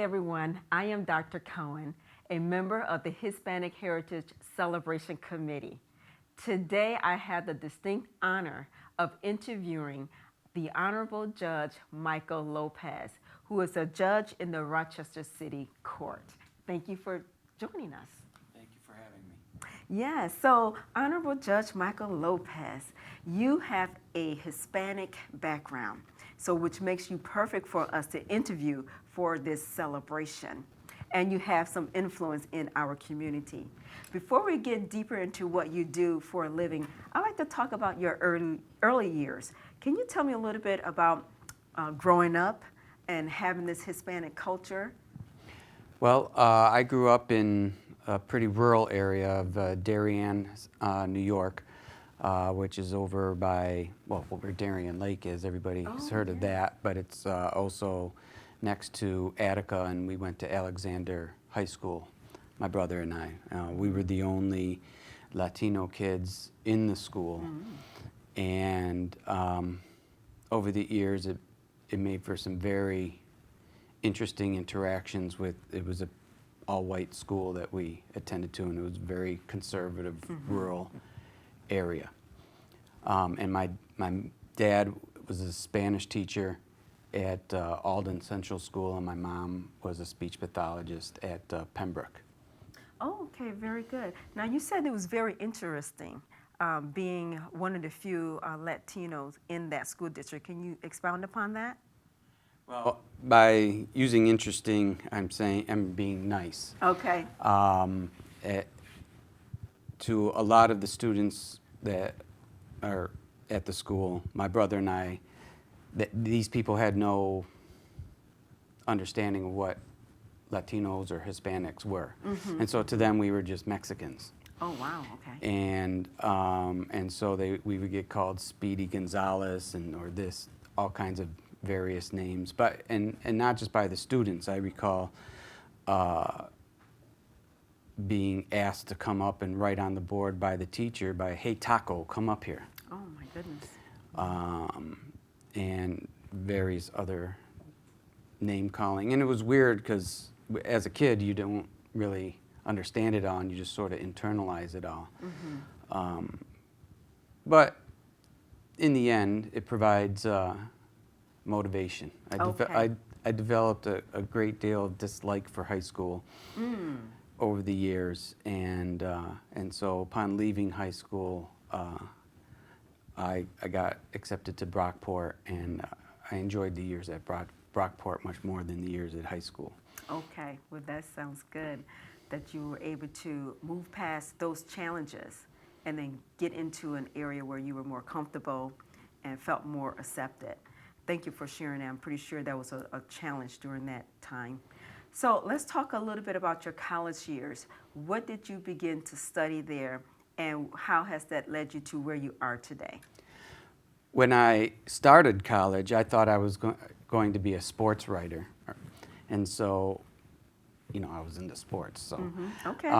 everyone. I am Dr. Cohen, a member of the Hispanic Heritage Celebration Committee. Today, I have the distinct honor of interviewing the Honorable Judge Michael Lopez, who is a judge in the Rochester City Court. Thank you for joining us. Thank you for having me. Yes, so Honorable Judge Michael Lopez, you have a Hispanic background, so which makes you perfect for us to interview for this celebration. And you have some influence in our community. Before we get deeper into what you do for a living, I'd like to talk about your early years. Can you tell me a little bit about growing up and having this Hispanic culture? Well, I grew up in a pretty rural area of Darien, New York, which is over by, well, where Darien Lake is. Everybody's heard of that, but it's also next to Attica, and we went to Alexander High School, my brother and I. We were the only Latino kids in the school, and over the years it made for some very interesting interactions with, it was a all-white school that we attended to, and it was a very conservative, rural area. And my dad was a Spanish teacher at Alden Central School, and my mom was a speech pathologist at Pembroke. Oh, okay, very good. Now, you said it was very interesting being one of the few Latinos in that school district. Can you expound upon that? Well, by using interesting, I'm being nice. Okay. To a lot of the students that are at the school, my brother and I, these people had no understanding of what Latinos or Hispanics were. And so to them, we were just Mexicans. Oh, wow, okay. And so we would get called Speedy Gonzalez or this, all kinds of various names, but and not just by the students. I recall being asked to come up and write on the board by the teacher by, "Hey, Taco, come up here." Oh, my goodness. And various other name calling. And it was weird because as a kid, you don't really understand it all, and you just sort of internalize it all. But in the end, it provides motivation. I developed a great deal of dislike for high school over the years, and so upon leaving high school, I got accepted to Brockport, and I enjoyed the years at Brockport much more than the years at high school. Okay, well, that sounds good that you were able to move past those challenges and then get into an area where you were more comfortable and felt more accepted. Thank you for sharing that. I'm pretty sure that was a challenge during that time. So let's talk a little bit about your college years. What did you begin to study there, and how has that led you to where you are today? When I started college, I thought I was going to be a sports writer. And so, I was into sports. So, Okay.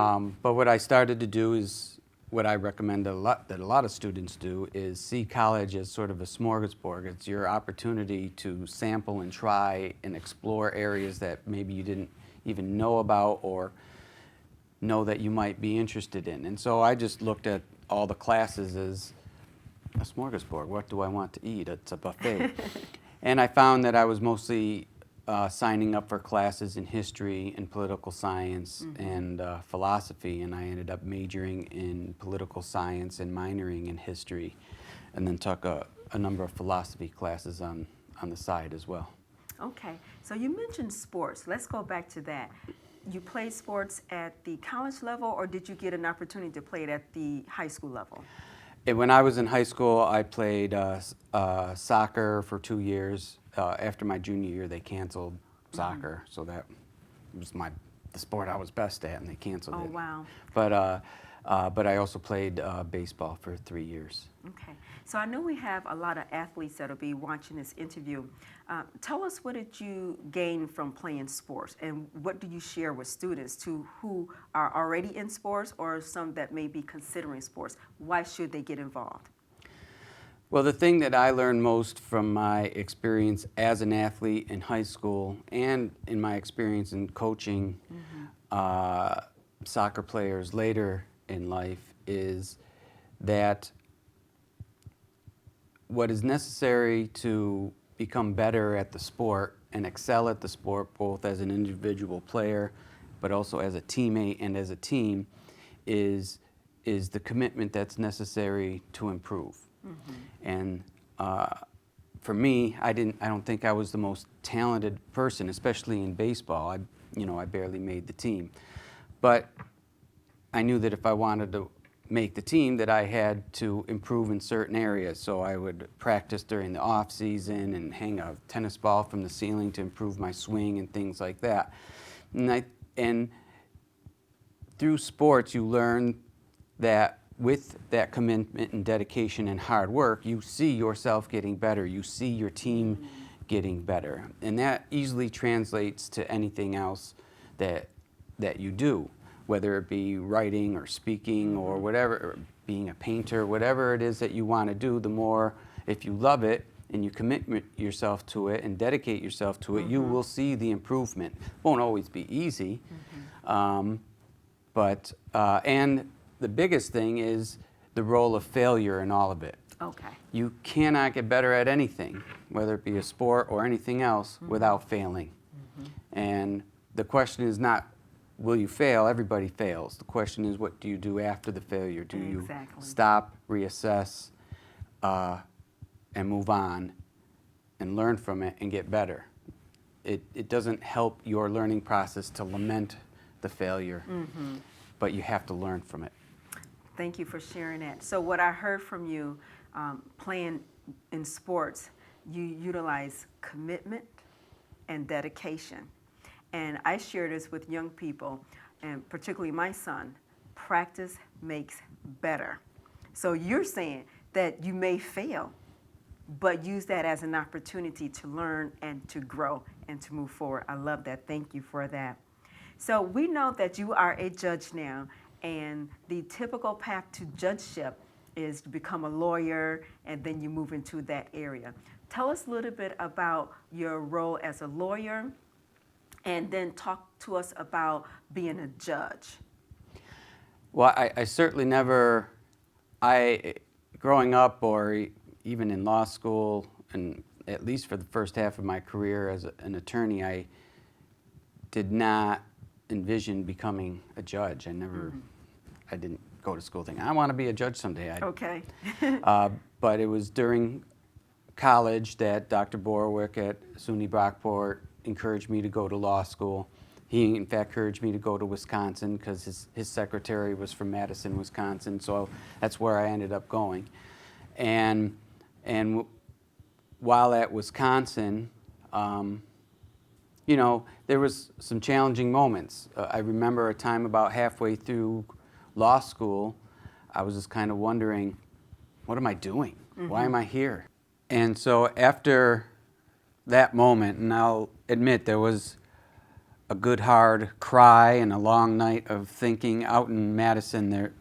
But what I started to do is what I recommend that a lot of students do is see college as sort of a smorgasbord. It's your opportunity to sample and try and explore areas that maybe you didn't even know about or know that you might be interested in. And so I just looked at all the classes as a smorgasbord. What do I want to eat? It's a buffet. And I found that I was mostly signing up for classes in history and political science and philosophy, and I ended up majoring in political science and minoring in history, and then took a number of philosophy classes on the side as well. Okay, so you mentioned sports. Let's go back to that. You played sports at the college level, or did you get an opportunity to play it at the high school level? And when I was in high school, I played soccer for 2 years. After my junior year, they canceled soccer, so that was the sport I was best at, and they canceled it. Oh, wow. But I also played baseball for 3 years. Okay, so I know we have a lot of athletes that'll be watching this interview. Tell us, what did you gain from playing sports, and what do you share with students who are already in sports or some that may be considering sports? Why should they get involved? Well, the thing that I learned most from my experience as an athlete in high school and in my experience in coaching soccer players later in life is that what is necessary to become better at the sport and excel at the sport, both as an individual player, but also as a teammate and as a team, is the commitment that's necessary to improve. And for me, I don't think I was the most talented person, especially in baseball. I barely made the team, but I knew that if I wanted to make the team, that I had to improve in certain areas. So I would practice during the off season and hang a tennis ball from the ceiling to improve my swing and things like that. And through sports, you learn that with that commitment and dedication and hard work, you see yourself getting better. You see your team getting better. And that easily translates to anything else that you do, whether it be writing or speaking or whatever, or being a painter, whatever it is that you want to do, the more, if you love it and you commit yourself to it and dedicate yourself to it, you will see the improvement. Won't always be easy, but the biggest thing is the role of failure in all of it. Okay. You cannot get better at anything, whether it be a sport or anything else, without failing. And the question is not, will you fail? Everybody fails. The question is, what do you do after the failure? Do you stop, reassess, and move on and learn from it and get better? It doesn't help your learning process to lament the failure, but you have to learn from it. Thank you for sharing that. So what I heard from you, playing in sports, you utilize commitment and dedication. And I share this with young people, and particularly my son, practice makes better. So you're saying that you may fail, but use that as an opportunity to learn and to grow and to move forward. I love that. Thank you for that. So we know that you are a judge now, and the typical path to judgeship is to become a lawyer, and then you move into that area. Tell us a little bit about your role as a lawyer, and then talk to us about being a judge. Well, I certainly never, growing up or even in law school, and at least for the first half of my career as an attorney, I did not envision becoming a judge. I didn't go to school thinking, I want to be a judge someday. Okay. But it was during college that Dr. Borwick at SUNY Brockport encouraged me to go to law school. He, in fact, encouraged me to go to Wisconsin because his secretary was from Madison, Wisconsin, so that's where I ended up going. And while at Wisconsin, there was some challenging moments. I remember a time about halfway through law school, I was just kind of wondering, what am I doing? Why am I here? And so after that moment, and I'll admit there was a good hard cry and a long night of thinking. Out in Madison,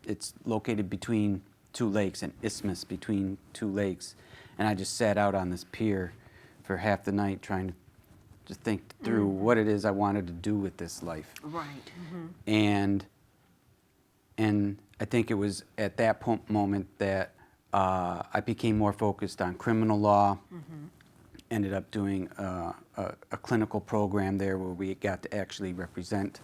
it's located between two lakes, an isthmus between two lakes, and I just sat out on this pier for half the night trying to think through what it is I wanted to do with this life. Right. And I think it was at that moment that I became more focused on criminal law. Ended up doing a clinical program there where we got to actually represent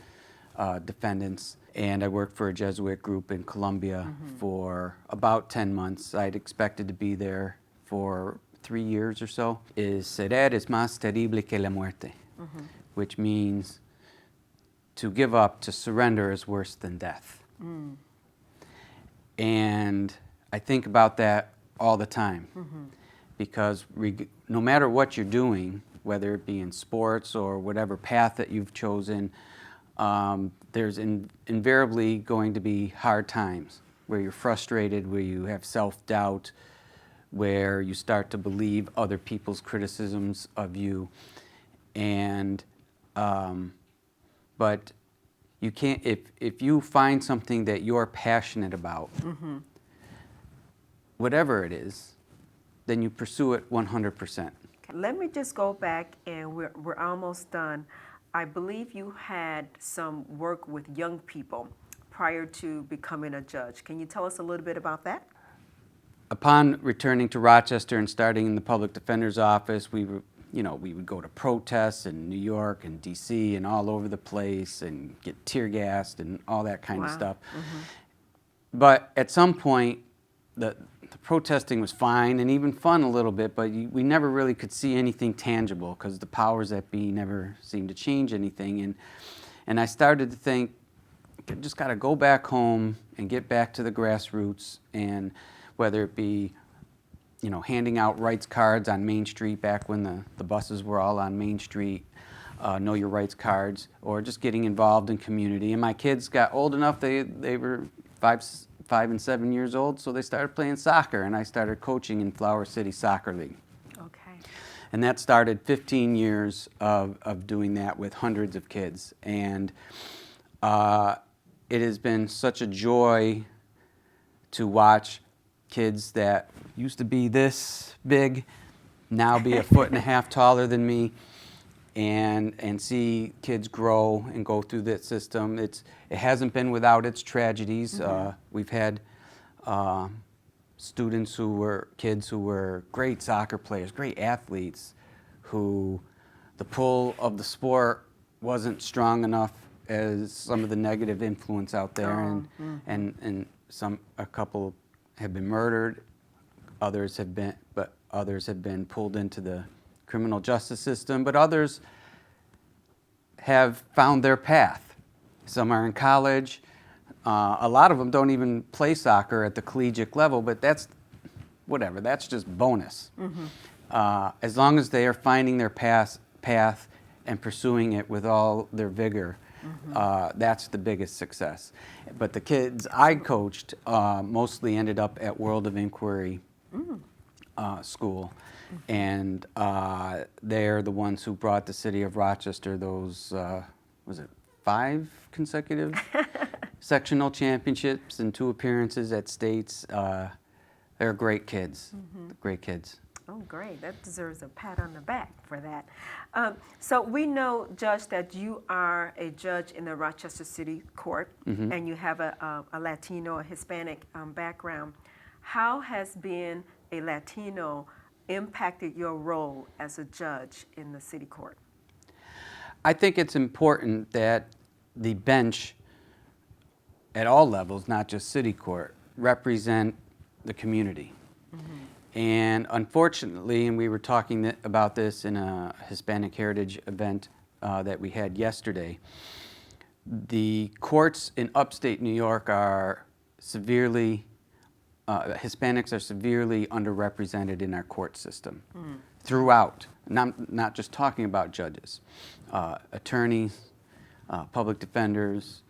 defendants. And I worked for a Jesuit group in Colombia for about 10 months. I'd expected to be there for 3 years or so. Ceder es más terrible que la muerte, which means to give up, to surrender is worse than death. And I think about that all the time. Because no matter what you're doing, whether it be in sports or whatever path that you've chosen, there's invariably going to be hard times where you're frustrated, where you have self-doubt, where you start to believe other people's criticisms of you. And but you can't, if you find something that you're passionate about, whatever it is, then you pursue it 100%. Let me just go back, and we're almost done. I believe you had some work with young people prior to becoming a judge. Can you tell us a little bit about that? Upon returning to Rochester and starting in the public defender's office, we would go to protests in New York and DC and all over the place and get tear gassed and all that kind of stuff. But at some point, the protesting was fine and even fun a little bit, but we never really could see anything tangible because the powers that be never seemed to change anything. And I started to think, I just got to go back home and get back to the grassroots, and whether it be handing out rights cards on Main Street back when the buses were all on Main Street, Know Your Rights cards, or just getting involved in community. And my kids got old enough, they were 5 and 7 years old, so they started playing soccer, and I started coaching in Flower City Soccer League. Okay. And that started 15 years of doing that with hundreds of kids. And it has been such a joy to watch kids that used to be this big now be a foot and a half taller than me, and see kids grow and go through that system. It hasn't been without its tragedies. We've had kids who were great soccer players, great athletes, who the pull of the sport wasn't strong enough as some of the negative influence out there, and a couple have been murdered, others have been pulled into the criminal justice system, but others have found their path. Some are in college. A lot of them don't even play soccer at the collegiate level, but that's whatever. That's just bonus. As long as they are finding their path and pursuing it with all their vigor, that's the biggest success. But the kids I coached mostly ended up at World of Inquiry School, and they're the ones who brought the city of Rochester those, was it 5 consecutive sectional championships and 2 appearances at states. They're great kids, great kids. Oh, great. That deserves a pat on the back for that. So we know, Judge, that you are a judge in the Rochester City Court, and you have a Latino, a Hispanic background. How has being a Latino impacted your role as a judge in the city court? I think it's important that the bench at all levels, not just city court, represent the community. And unfortunately, and we were talking about this in a Hispanic Heritage event that we had yesterday, the courts in upstate New York are severely, Hispanics are severely underrepresented in our court system throughout. And I'm not just talking about judges, attorneys, public defenders,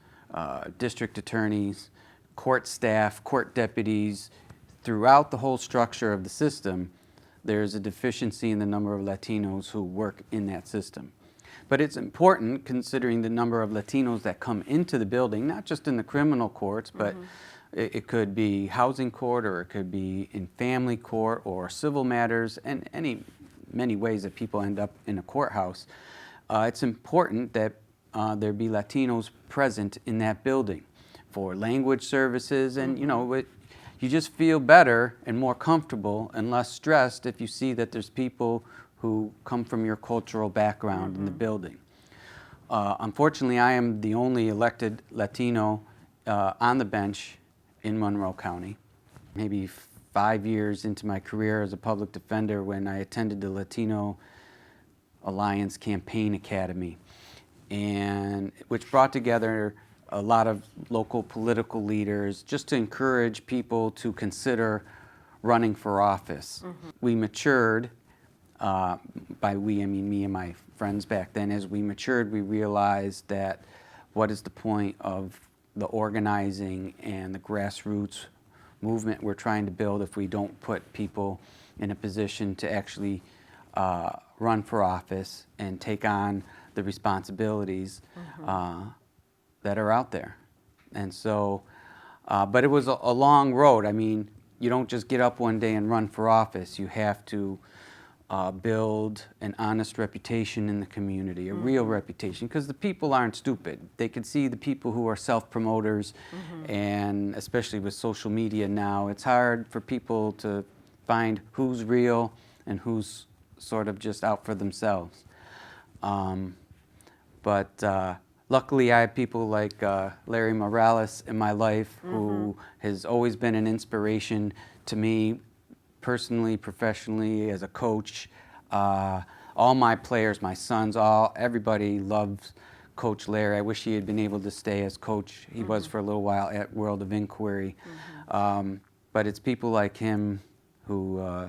district attorneys, court staff, court deputies. Throughout the whole structure of the system, there's a deficiency in the number of Latinos who work in that system. But it's important, considering the number of Latinos that come into the building, not just in the criminal courts, but it could be housing court, or it could be in family court, or civil matters, and many ways that people end up in a courthouse. It's important that there be Latinos present in that building for language services, and you just feel better and more comfortable and less stressed if you see that there's people who come from your cultural background in the building. Unfortunately, I am the only elected Latino on the bench in Monroe County. Maybe 5 years into my career as a public defender, when I attended the Latino Alliance Campaign Academy, and which brought together a lot of local political leaders just to encourage people to consider running for office. We matured, by we I mean me and my friends back then. As we matured, we realized that what is the point of the organizing and the grassroots movement we're trying to build if we don't put people in a position to actually run for office and take on the responsibilities that are out there. And so, but it was a long road. I mean, you don't just get up one day and run for office. You have to build an honest reputation in the community, a real reputation, because the people aren't stupid. They can see the people who are self-promoters, and especially with social media now, it's hard for people to find who's real and who's sort of just out for themselves. But luckily, I have people like Larry Morales in my life, who has always been an inspiration to me, personally, professionally, as a coach. All my players, my sons, everybody loves Coach Larry. I wish he had been able to stay as coach. He was for a little while at World of Inquiry. But it's people like him who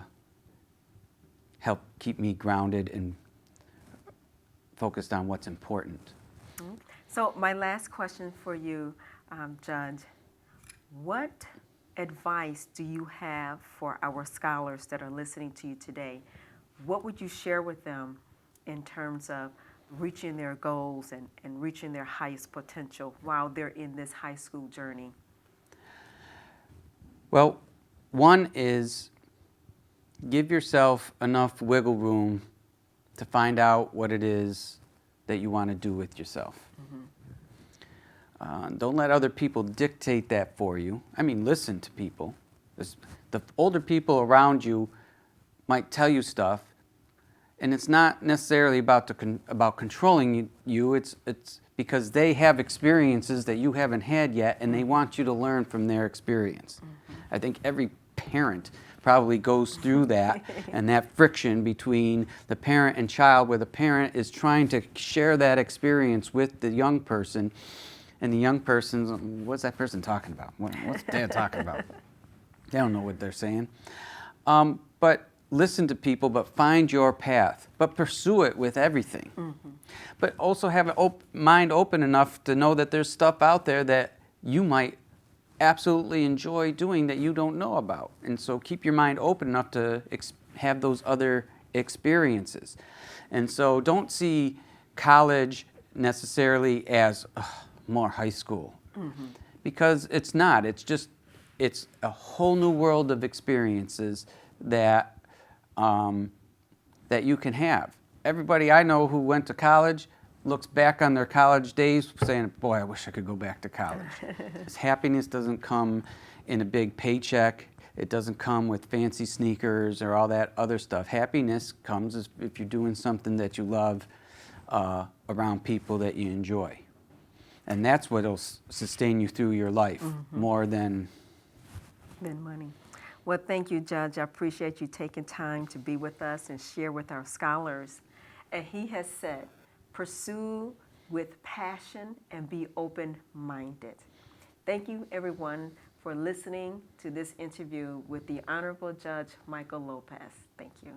help keep me grounded and focused on what's important. So my last question for you, Judge, what advice do you have for our scholars that are listening to you today? What would you share with them in terms of reaching their goals and reaching their highest potential while they're in this high school journey? Well, one is give yourself enough wiggle room to find out what it is that you want to do with yourself. Don't let other people dictate that for you. I mean, listen to people. The older people around you might tell you stuff, and it's not necessarily about controlling you. It's because they have experiences that you haven't had yet, and they want you to learn from their experience. I think every parent probably goes through that and that friction between the parent and child, where the parent is trying to share that experience with the young person, and the young person's, what's that person talking about? What's Dad talking about? They don't know what they're saying. But listen to people, but find your path, but pursue it with everything. But also have a mind open enough to know that there's stuff out there that you might absolutely enjoy doing that you don't know about. And so keep your mind open enough to have those other experiences. And so don't see college necessarily as more high school, because it's not. It's a whole new world of experiences that that you can have. Everybody I know who went to college looks back on their college days saying, boy, I wish I could go back to college. This happiness doesn't come in a big paycheck. It doesn't come with fancy sneakers or all that other stuff. Happiness comes if you're doing something that you love around people that you enjoy. And that's what will sustain you through your life more than money. Well, thank you, Judge. I appreciate you taking time to be with us and share with our scholars. And he has said, pursue with passion and be open-minded. Thank you, everyone, for listening to this interview with the Honorable Judge Michael Lopez. Thank you.